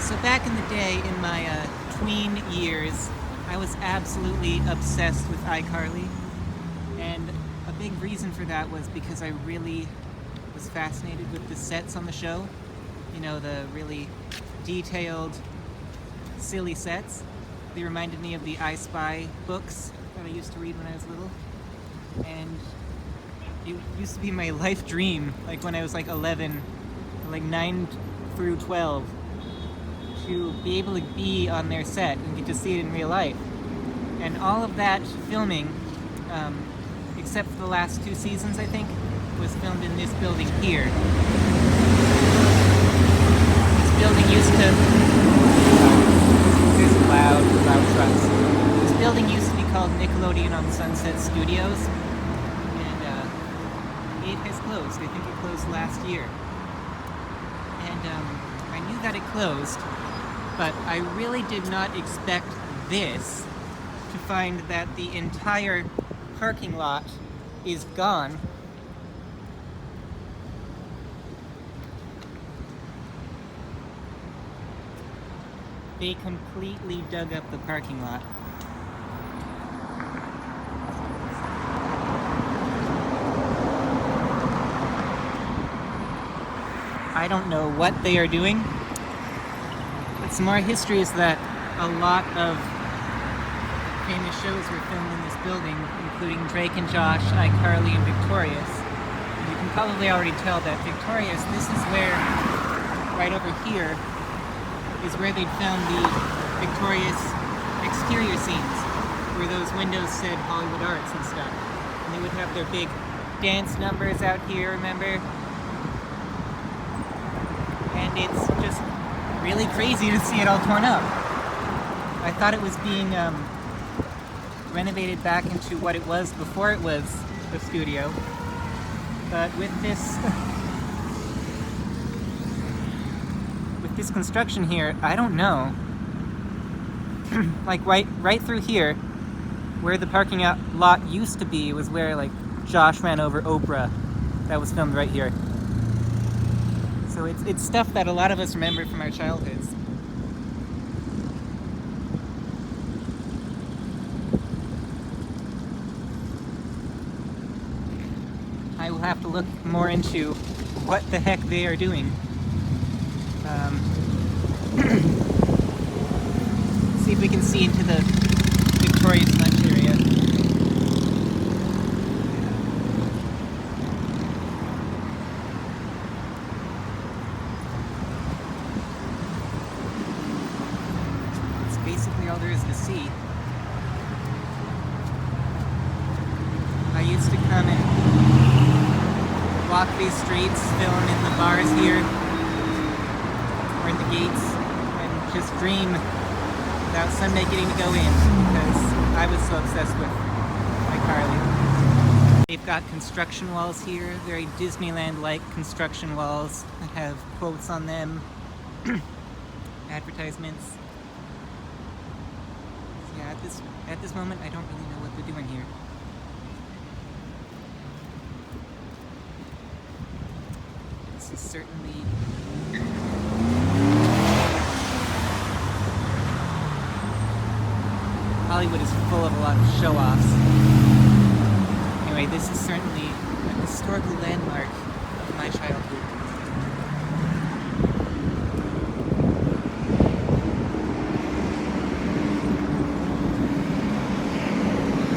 So back in the day, in my tween years, I was absolutely obsessed with iCarly, and a big reason for that was because I really was fascinated with the sets on the show. You know, the really detailed, silly sets. They reminded me of the I Spy books that I used to read when I was little, and it used to be my life dream, like when I was like 11, like 9 through 12, to be able to be on their set and get to see it in real life. And all of that filming, except for the last 2 seasons, I think, was filmed in this building here. This building used to... There's loud trucks. This building used to be called Nickelodeon on Sunset Studios, and it has closed. I think it closed last year. And I knew that it closed, but I really did not expect this, to find that the entire parking lot is gone. They completely dug up the parking lot. I don't know what they are doing. But some more history is that a lot of famous shows were filmed in this building, including Drake and Josh, iCarly, and Victorious. And you can probably already tell that Victorious, this is where, right over here, is where they'd filmed the Victorious exterior scenes, where those windows said Hollywood Arts and stuff. And they would have their big dance numbers out here, remember? And it's just really crazy to see it all torn up. I thought it was being renovated back into what it was before it was the studio. But with this this construction here, I don't know. Like right through here, where the parking lot used to be, was where like Josh ran over Oprah. That was filmed right here. So it's stuff that a lot of us remember from our childhoods. I will have to look more into what the heck they are doing. See if we can see into the Victorious lunch area. It's basically all there is to see. I used to come and walk these streets, film in the bars here, or in the gates, and just dream about someday getting to go in, because I was so obsessed with iCarly. They've got construction walls here, very Disneyland-like construction walls that have quotes on them, advertisements. So yeah, at this moment, I don't really know what they're doing here. This is certainly... Hollywood is full of a lot of show-offs. Anyway, this is certainly a historical landmark of my childhood.